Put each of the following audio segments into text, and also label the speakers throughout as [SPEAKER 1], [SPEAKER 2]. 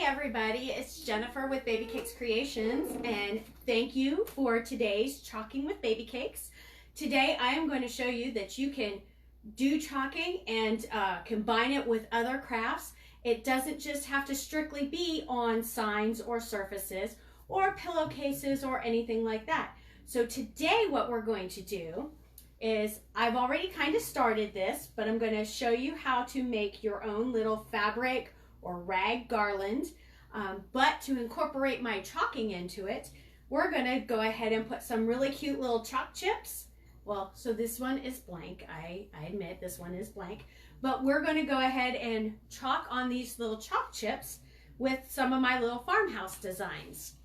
[SPEAKER 1] everybody, it's Jennifer with Babycakes Creations, and thank you for today's chalking with Babycakes. Today I am going to show you that you can do chalking and combine it with other crafts. It doesn't just have to strictly be on signs or surfaces or pillowcases or anything like that. So today what we're going to do is, I've already kind of started this, but I'm going to show you how to make your own little fabric or rag garland, but to incorporate my chalking into it, we're going to go ahead and put some really cute little chalk chips. Well, so this one is blank. I admit this one is blank, but we're going to go ahead and chalk on these little chalk chips with some of my little farmhouse designs.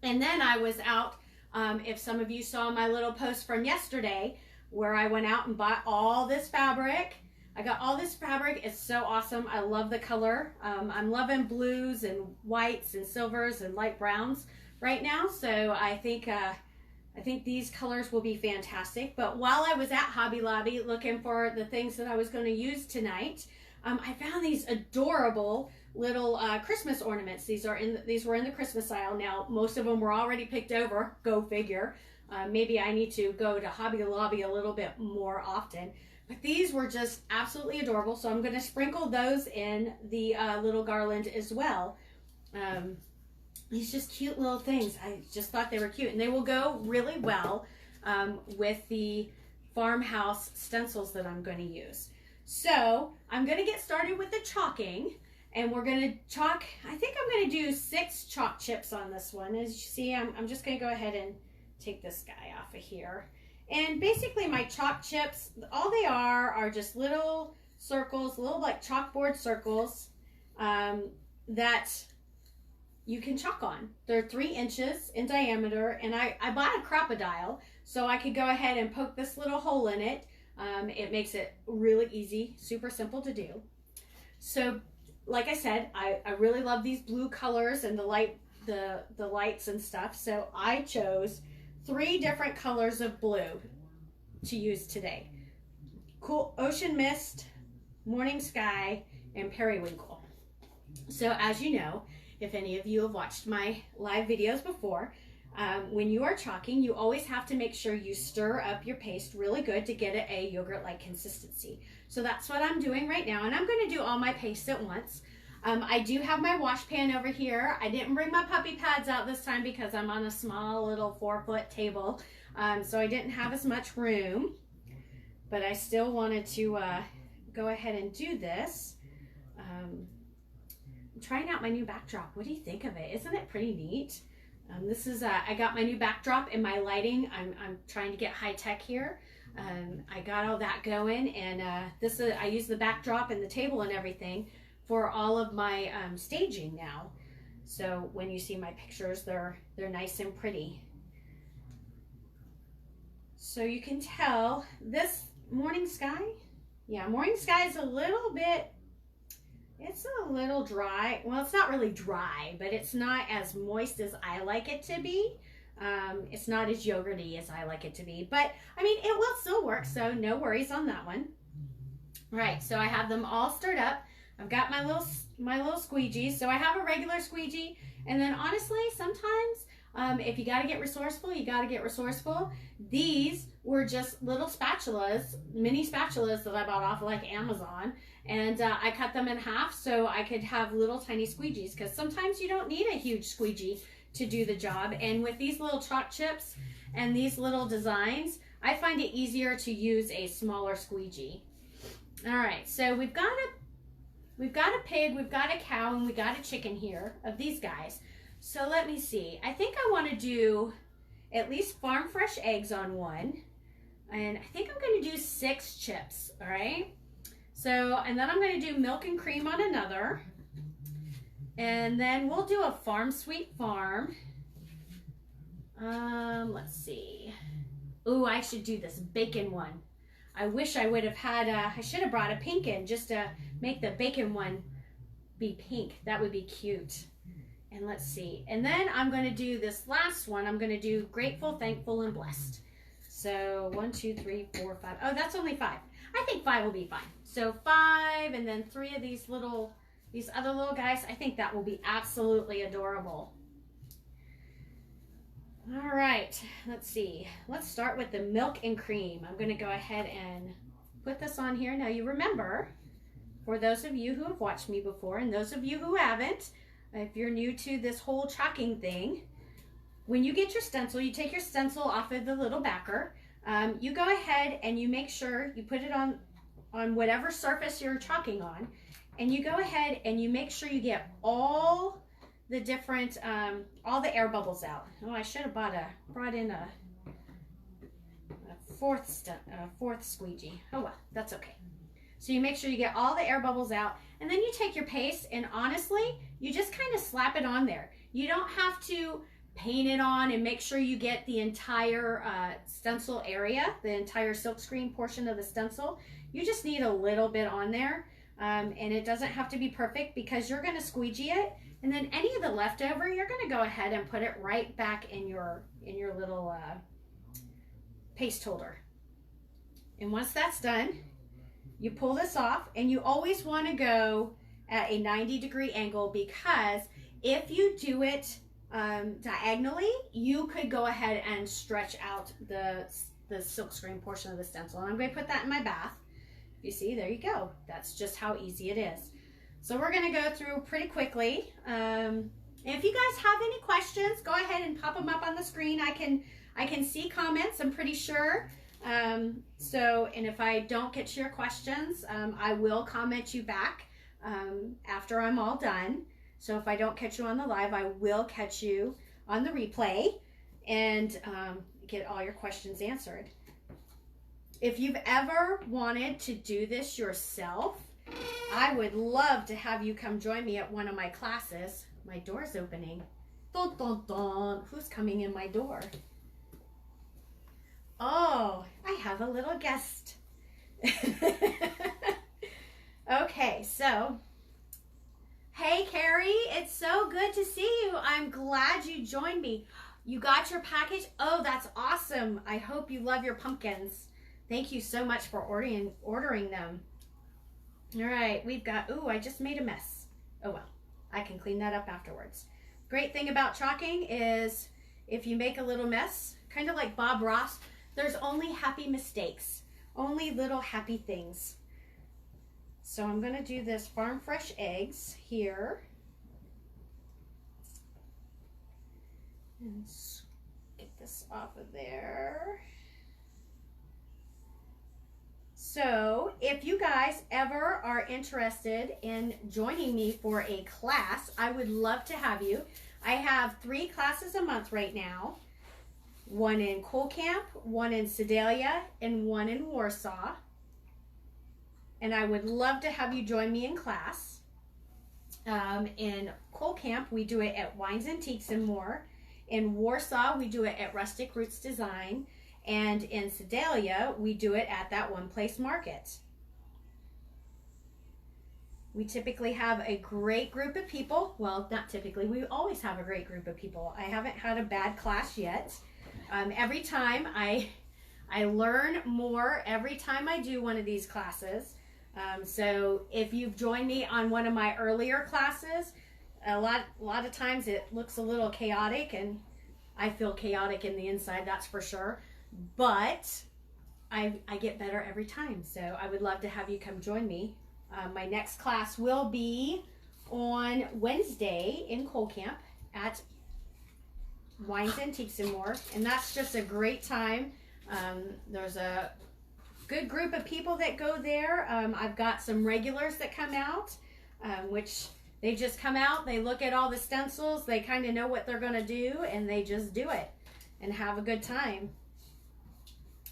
[SPEAKER 1] And then I was out, if some of you saw my little post from yesterday, where I went out and bought all this fabric. I got all this fabric. It's so awesome. I love the color. I'm loving blues and whites and silvers and light browns right now. So I think these colors will be fantastic. But while I was at Hobby Lobby looking for the things that I was going to use tonight, I found these adorable little Christmas ornaments. These were in the Christmas aisle. Now most of them were already picked over. Go figure. Maybe I need to go to Hobby Lobby a little bit more often. But these were just absolutely adorable, so I'm going to sprinkle those in the little garland as well. These just cute little things. I just thought they were cute, and they will go really well with the farmhouse stencils that I'm going to use. So I'm going to get started with the chalking, and we're going to chalk. I think I'm going to do 6 chalk chips on this one. As you see, I'm just going to go ahead and take this guy off of here. And basically my chalk chips, all they are just little circles, little like chalkboard circles that you can chalk on. They're 3 inches in diameter, and I bought a crocodile so I could go ahead and poke this little hole in it. It makes it really easy, super simple to do. So like I said, I really love these blue colors and the lights and stuff, so I chose 3 different colors of blue to use today. Cool Ocean Mist, Morning Sky, and Periwinkle. So as you know, if any of you have watched my live videos before, when you are chalking, you always have to make sure you stir up your paste really good to get it a yogurt-like consistency. So that's what I'm doing right now, and I'm going to do all my paste at once. I do have my wash pan over here. I didn't bring my puppy pads out this time because I'm on a small little 4-foot table, so I didn't have as much room, but I still wanted to go ahead and do this. I'm trying out my new backdrop. What do you think of it? Isn't it pretty neat? This is I got my new backdrop and my lighting. I'm trying to get high tech here. I got all that going, and I use the backdrop and the table and everything for all of my staging now. So when you see my pictures, they're nice and pretty. So you can tell this Morning Sky, yeah, Morning Sky is a little bit, it's a little dry. Well, it's not really dry, but it's not as moist as I like it to be. It's not as yogurty as I like it to be, but I mean, it will still work, so no worries on that one. Right, so I have them all stirred up. I've got my little squeegees. So I have a regular squeegee, and then honestly, sometimes if you got to get resourceful, you got to get resourceful. These were just little spatulas, mini spatulas that I bought off like Amazon, and I cut them in half so I could have little tiny squeegees, because sometimes you don't need a huge squeegee to do the job. And with these little chalk chips and these little designs, I find it easier to use a smaller squeegee. All right, so we've got a pig, we've got a cow, and we got a chicken here of these guys. So let me see. I think I want to do at least farm fresh eggs on one. And I think I'm going to do 6 chips, all right? So, and then I'm going to do milk and cream on another. And then we'll do a farm sweet farm. Let's see. Ooh, I should do this bacon one. I wish I would have had, I should have brought a pink in just to make the bacon one be pink. That would be cute. And let's see. And then I'm going to do this last one. I'm going to do grateful, thankful, and blessed. So 1, 2, 3, 4, 5. Oh, that's only 5. I think 5 will be fine. So 5, and then 3 of these little these other little guys, I think that will be absolutely adorable. All right, let's see. Let's start with the milk and cream. I'm going to go ahead and put this on here. Now you remember, for those of you who have watched me before and those of you who haven't, if you're new to this whole chalking thing, when you get your stencil, you take your stencil off of the little backer. You go ahead and you make sure you put it on whatever surface you're chalking on, and you go ahead and you make sure you get all the different, all the air bubbles out. Oh, I should have brought in a fourth squeegee. Oh well, that's okay. So you make sure you get all the air bubbles out, and then you take your paste, and honestly, you just kind of slap it on there. You don't have to paint it on and make sure you get the entire stencil area, the entire silkscreen portion of the stencil. You just need a little bit on there, and it doesn't have to be perfect because you're going to squeegee it, and then any of the leftover, you're going to go ahead and put it right back in your little paste holder. And once that's done, you pull this off, and you always want to go at a 90-degree angle, because if you do it diagonally, you could go ahead and stretch out the silkscreen portion of the stencil. And I'm going to put that in my bath. You see, there you go. That's just how easy it is. So we're going to go through pretty quickly. If you guys have any questions, go ahead and pop them up on the screen. I can see comments, I'm pretty sure. And if I don't get to your questions, I will comment you back after I'm all done. So if I don't catch you on the live, I will catch you on the replay and get all your questions answered. If you've ever wanted to do this yourself, I would love to have you come join me at one of my classes. My door's opening. Dun, dun, dun. Who's coming in my door? Oh, I have a little guest. Okay, so, hey Carrie, it's so good to see you. I'm glad you joined me. You got your package? Oh, that's awesome. I hope you love your pumpkins. Thank you so much for ordering them. All right, we've got, ooh, I just made a mess. Oh well, I can clean that up afterwards. Great thing about chalking is if you make a little mess, kind of like Bob Ross, there's only happy mistakes, only little happy things. So I'm going to do this farm fresh eggs here. And get this off of there. So if you guys ever are interested in joining me for a class, I would love to have you. I have 3 classes a month right now. One in Cole Camp, one in Sedalia, and one in Warsaw. And I would love to have you join me in class. In Cole Camp, we do it at Wines Antiques and More. In Warsaw, we do it at Rustic Roots Design. And in Sedalia, we do it at that One Place Market. We typically have a great group of people. Well, not typically, we always have a great group of people. I haven't had a bad class yet. Every time I learn more every time I do one of these classes. So if you've joined me on one of my earlier classes, a lot of times it looks a little chaotic, and I feel chaotic in the inside, that's for sure. But I get better every time. So I would love to have you come join me. My next class will be on Wednesday in Cole Camp at Wines, Antiques, and More. And that's just a great time. There's a good group of people that go there. I've got some regulars that come out, which they just come out, they look at all the stencils, they kind of know what they're going to do, and they just do it and have a good time.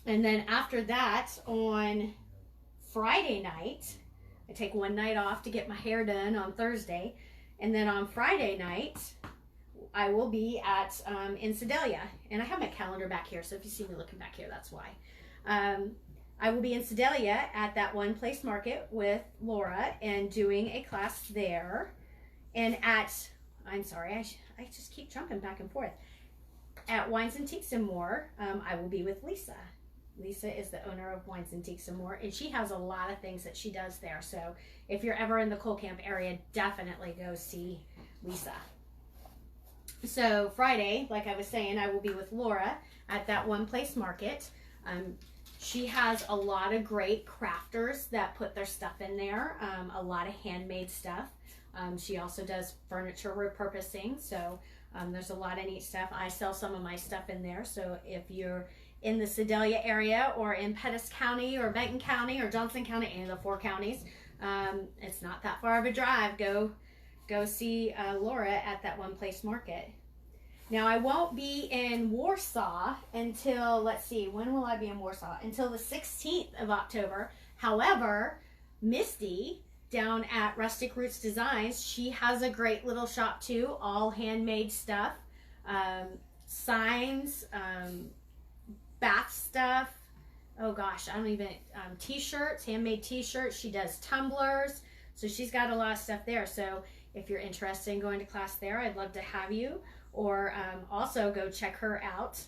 [SPEAKER 1] And then after that, on Friday night, I take one night off to get my hair done on Thursday. And then on Friday night, I will be at in Sedalia. And I have my calendar back here, so if you see me looking back here, that's why. I will be in Sedalia at that One Place Market with Laura and doing a class there. And at, I'm sorry, I just keep jumping back and forth. At Wines, Antiques, and More, I will be with Lisa. Lisa is the owner of Wines Antiques and More, and she has a lot of things that she does there. So if you're ever in the Cole Camp area, definitely go see Lisa. So Friday, like I was saying, I will be with Laura at that One Place Market. She has a lot of great crafters that put their stuff in there, a lot of handmade stuff. She also does furniture repurposing, so there's a lot of neat stuff. I sell some of my stuff in there, so if you're in the Sedalia area or in Pettis County or Benton County or Johnson County, any of the 4 counties, it's not that far of a drive. Go see Laura at that One Place Market. Now, I won't be in Warsaw until, let's see, when will I be in Warsaw? Until the 16th of October. However, Misty down at Rustic Roots Designs, she has a great little shop too, all handmade stuff, signs, bath stuff, oh gosh, I don't even, t-shirts, handmade t-shirts. She does tumblers, so she's got a lot of stuff there. So if you're interested in going to class there, I'd love to have you. Or also go check her out.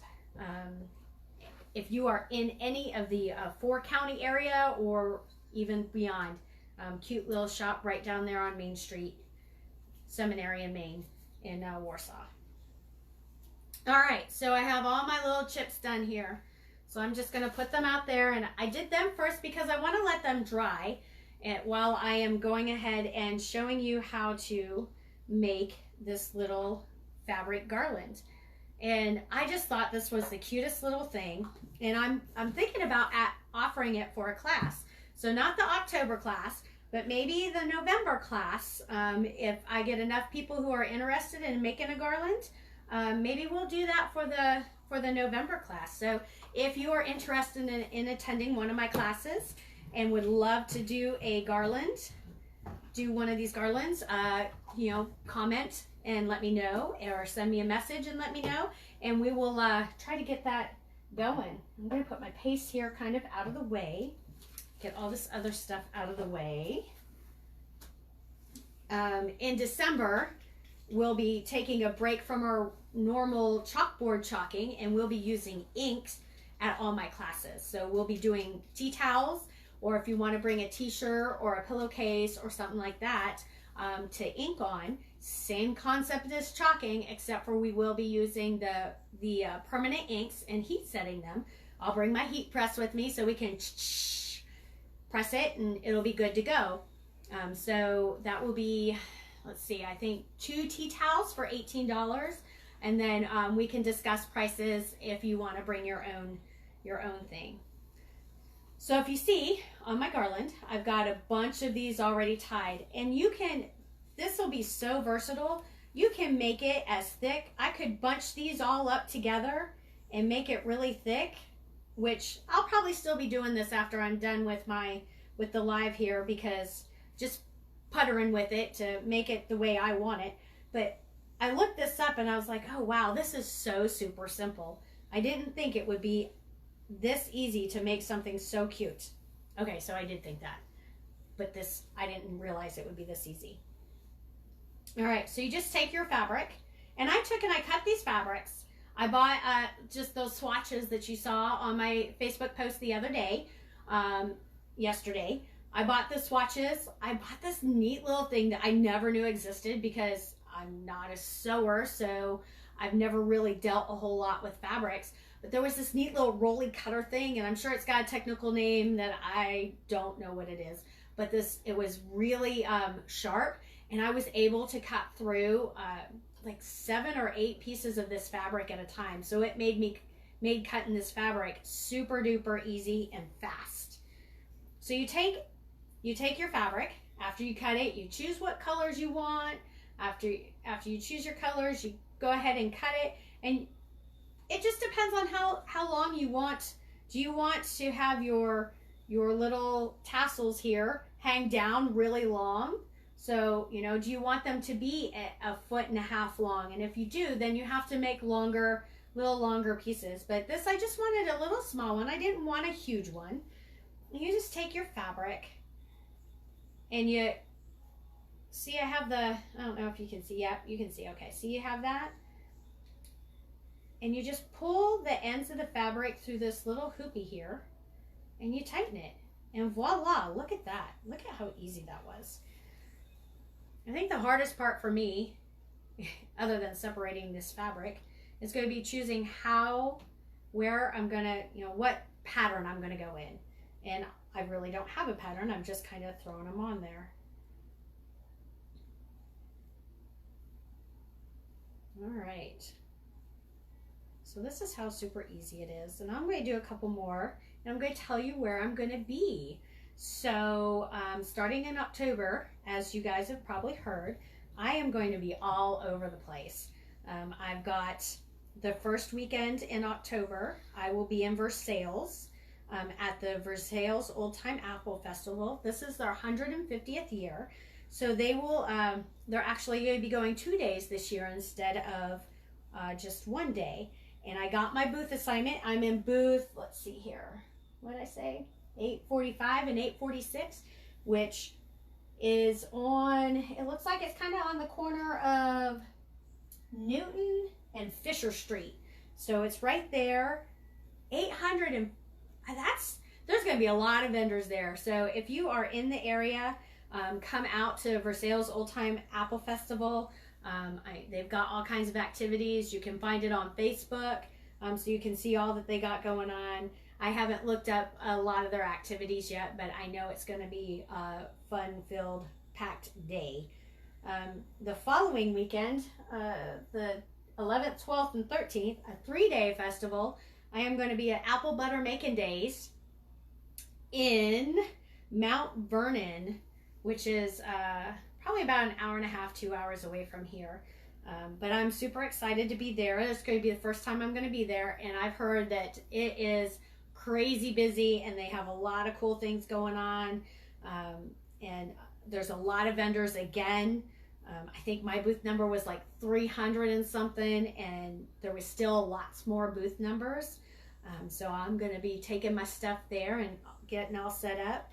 [SPEAKER 1] If you are in any of the 4 county area or even beyond, cute little shop right down there on Main Street, Seminary in Maine, in Warsaw. All right, so I have all my little chips done here. So I'm just gonna put them out there, and I did them first because I wanna let them dry while I am going ahead and showing you how to make this little fabric garland. And I just thought this was the cutest little thing, and I'm thinking about offering it for a class. So not the October class, but maybe the November class. If I get enough people who are interested in making a garland, maybe we'll do that for the November class. So if you are interested in attending one of my classes and would love to do a garland, do one of these garlands, you know, comment and let me know, or send me a message and let me know, and we will try to get that going. I'm going to put my paste here kind of out of the way, get all this other stuff out of the way. In December, we'll be taking a break from our normal chalkboard chalking, and we'll be using inks at all my classes. So we'll be doing tea towels, or if you want to bring a t-shirt or a pillowcase or something like that to ink on. Same concept as chalking, except for we will be using the permanent inks and heat setting them. I'll bring my heat press with me so we can press it and it'll be good to go. So that will be, let's see, I think 2 tea towels for $18, and then we can discuss prices if you want to bring your own thing. So if you see on my garland, I've got a bunch of these already tied, and this will be so versatile. You can make it as thick. I could bunch these all up together and make it really thick, which I'll probably still be doing this after I'm done with the live here, because just puttering with it to make it the way I want it. But I looked this up and I was like, oh wow, this is so super simple. I didn't think it would be this easy to make something so cute. Okay, so I did think that, but I didn't realize it would be this easy. All right, so you just take your fabric, and I cut these fabrics. I bought just those swatches that you saw on my Facebook post the other day, yesterday. I bought the swatches. I bought this neat little thing that I never knew existed because I'm not a sewer, so I've never really dealt a whole lot with fabrics. But there was this neat little rolly cutter thing, and I'm sure it's got a technical name that I don't know what it is. But it was really sharp, and I was able to cut through like 7 or 8 pieces of this fabric at a time. So it made cutting this fabric super duper easy and fast. So you take your fabric. After you cut it, you choose what colors you want. After you choose your colors, you go ahead and cut it, and it just depends on how long you want. Do you want to have your little tassels here hang down really long? So, you know, do you want them to be a 1.5 feet long? And if you do, then you have to make little longer pieces. But this, I just wanted a little small one. I didn't want a huge one. You just take your fabric, and you see I have I don't know if you can see. Yeah, you can see. Okay, see you have that? and you just pull the ends of the fabric through this little hoopy here, and you tighten it. And voila, look at that. Look at how easy that was. I think the hardest part for me, other than separating this fabric, is going to be choosing where I'm going to, what pattern I'm going to go in. And I really don't have a pattern. I'm just kind of throwing them on there. All right. So this is how super easy it is. And I'm going to do a couple more, and I'm going to tell you where I'm going to be. So starting in October, as you guys have probably heard, I am going to be all over the place. I've got the first weekend in October, I will be in Versailles at the Versailles Old Time Apple Festival. This is their 150th year. So they will, they're actually going to be going 2 days this year instead of just 1 day. And I got my booth assignment. I'm in booth, let's see here, what did I say? 845 and 846, which is on, it looks like it's kind of on the corner of Newton and Fisher Street. So it's right there. 800 and there's going to be a lot of vendors there. So if you are in the area, come out to Versailles Old Time Apple Festival. They've got all kinds of activities. You can find it on Facebook, so you can see all that they got going on. I haven't looked up a lot of their activities yet, but I know it's going to be a fun-filled, packed day. The following weekend, the 11th, 12th, and 13th, a 3-day festival, I am going to be at Apple Butter Making Days in Mount Vernon, which is probably about an hour and a half, 2 hours away from here. But I'm super excited to be there. It's going to be the first time I'm going to be there, and I've heard that it is crazy busy, and they have a lot of cool things going on, and there's a lot of vendors again. I think my booth number was like 300 and something, and there was still lots more booth numbers. So I'm going to be taking my stuff there and getting all set up.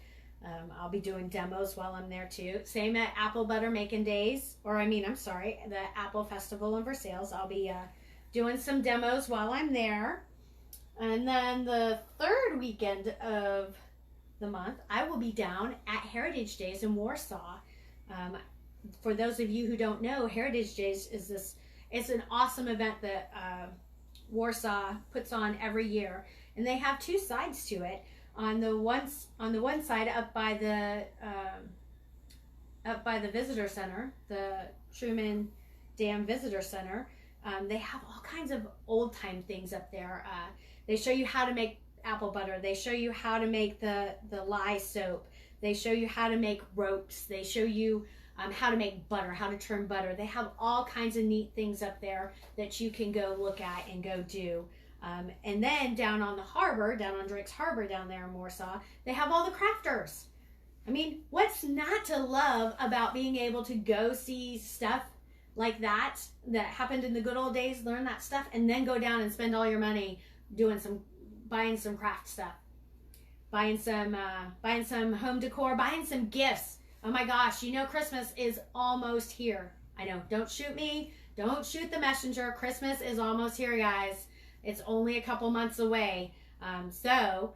[SPEAKER 1] I'll be doing demos while I'm there too. Same at Apple Butter Making Days, the Apple Festival in Versailles. I'll be doing some demos while I'm there. And then the third weekend of the month, I will be down at Heritage Days in Warsaw. For those of you who don't know, Heritage Days it's an awesome event that Warsaw puts on every year, and they have two sides to it. On the one side, up by the visitor center, the Truman Dam Visitor Center, they have all kinds of old time things up there. They show you how to make apple butter. They show you how to make the lye soap. They show you how to make ropes. They show you how to make butter, how to churn butter. They have all kinds of neat things up there that you can go look at and go do. And then down on the harbor, down on Drake's Harbor down there in Warsaw, they have all the crafters. I mean, what's not to love about being able to go see stuff like that happened in the good old days, learn that stuff, and then go down and spend all your money buying some craft stuff, buying some home decor, buying some gifts. Oh my gosh, Christmas is almost here. I know, don't shoot me, don't shoot the messenger. Christmas is almost here, guys. It's only a couple months away. So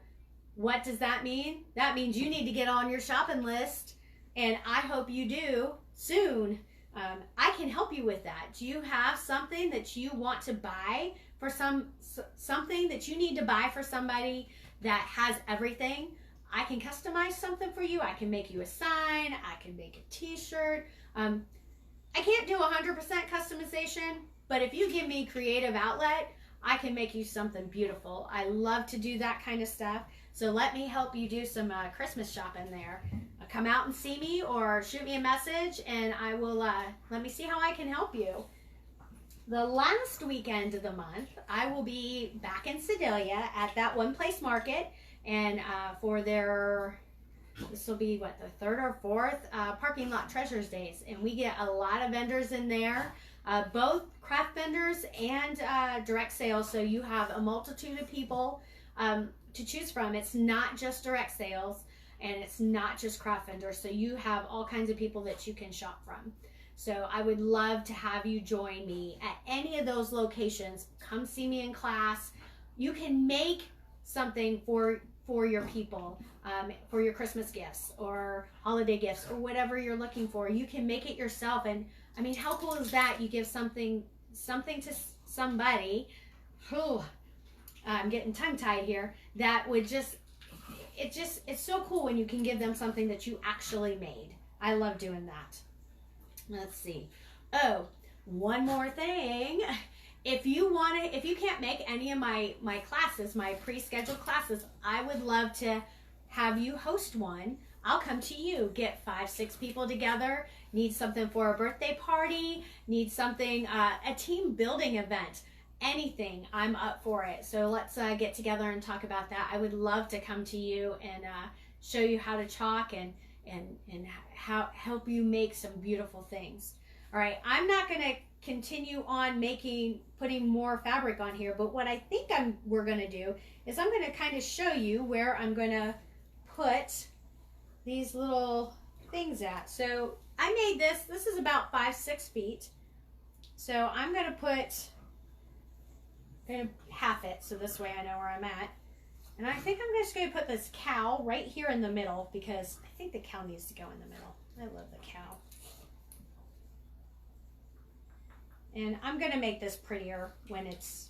[SPEAKER 1] what does that mean? That means you need to get on your shopping list, and I hope you do soon. I can help you with that. Do you have something that you want to buy for something that you need to buy for somebody that has everything? I can customize something for you. I can make you a sign. I can make a t-shirt. I can't do 100% customization, but if you give me creative outlet, I can make you something beautiful. I love to do that kind of stuff. So let me help you do some Christmas shopping there. Come out and see me or shoot me a message, and I will let me see how I can help you. The last weekend of the month, I will be back in Sedalia at that One Place Market, and for this will be the third or fourth Parking Lot Treasures Days, and we get a lot of vendors in there, both craft vendors and direct sales. So you have a multitude of people to choose from. It's not just direct sales, and it's not just craft vendors. So you have all kinds of people that you can shop from. So I would love to have you join me at any of those locations. Come see me in class. You can make something for your people, for your Christmas gifts or holiday gifts or whatever you're looking for. You can make it yourself. And I mean, how cool is that? You give something to somebody. Oh, I'm getting tongue-tied here. That would it's so cool when you can give them something that you actually made. I love doing that. Let's see. Oh, one more thing. If you can't make any of my classes, my pre-scheduled classes, I would love to have you host one. I'll come to you. Get 5-6 people together. Need something for a birthday party. Need something, a team building event. Anything, I'm up for it. So let's get together and talk about that. I would love to come to you and show you how to chalk and how help you make some beautiful things. All right, I'm not going to continue on putting more fabric on here, but what I think we're going to do is I'm going to kind of show you where I'm going to put these little things at. So I made this is about 5-6 feet. So I'm going to half it, so this way I know where I'm at. And I think I'm just going to put this cow right here in the middle because I think the cow needs to go in the middle. I love the cow. And I'm going to make this prettier when it's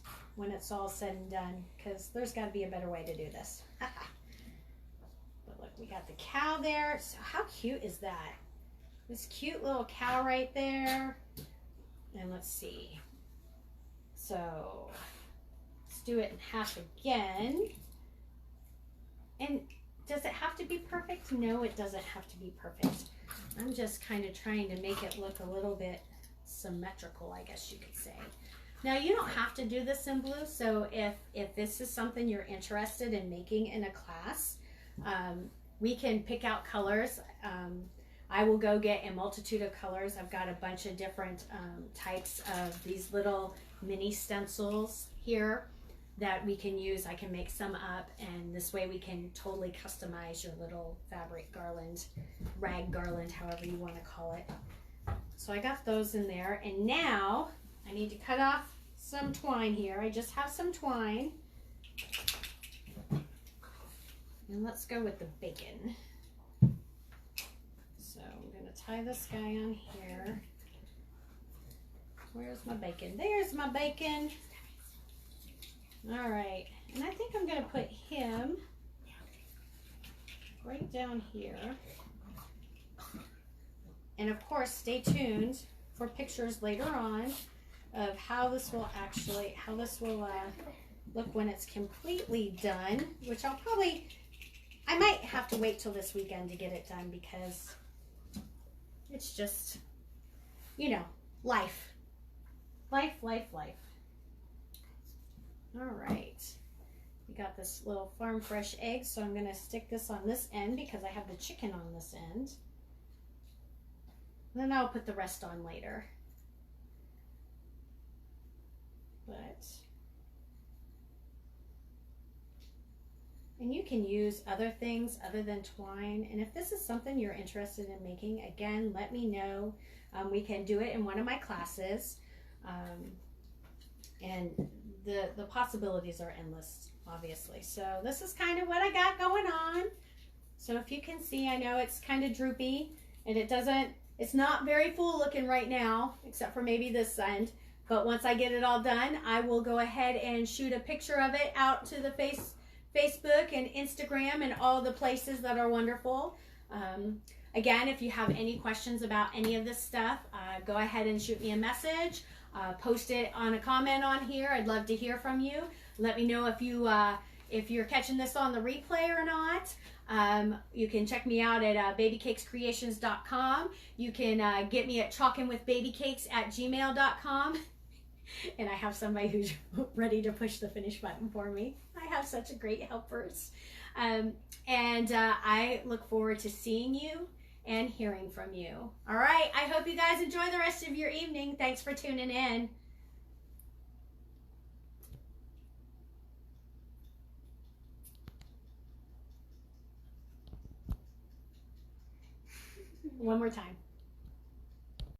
[SPEAKER 1] all said and done because there's got to be a better way to do this. But look, we got the cow there. So how cute is that? This cute little cow right there. And let's see. So let's do it in half again. And does it have to be perfect? No, it doesn't have to be perfect. I'm just kind of trying to make it look a little bit symmetrical, I guess you could say. Now, you don't have to do this in blue, so if this is something you're interested in making in a class, we can pick out colors. I will go get a multitude of colors. I've got a bunch of different types of these little mini stencils here that we can use. I can make some up, and this way we can totally customize your little fabric garland, rag garland, however you want to call it. So I got those in there, and now I need to cut off some twine here. I just have some twine. And let's go with the bacon. So I'm going to tie this guy on here. Where's my bacon? There's my bacon. All right, and I think I'm going to put him right down here. And of course, stay tuned for pictures later on of how this will look when it's completely done, which I might have to wait till this weekend to get it done because it's just, you know, life. All right, we got this little farm fresh egg, so I'm gonna stick this on this end because I have the chicken on this end. And then I'll put the rest on later. And you can use other things other than twine. And if this is something you're interested in making, again, let me know. We can do it in one of my classes. And the possibilities are endless, obviously. So this is kind of what I got going on. So if you can see, I know it's kind of droopy and it's not very full looking right now, except for maybe this end. But once I get it all done, I will go ahead and shoot a picture of it out to the Facebook and Instagram and all the places that are wonderful. Again, if you have any questions about any of this stuff, go ahead and shoot me a message. Post it on a comment on here. I'd love to hear from you. Let me know if you're catching this on the replay or not. You can check me out at babykakescreations.com. You can get me at chalkingwithbabycakes@gmail.com. And I have somebody who's ready to push the finish button for me. I have such a great helpers. I look forward to seeing you and hearing from you. All right, I hope you guys enjoy the rest of your evening. Thanks for tuning in. One more time.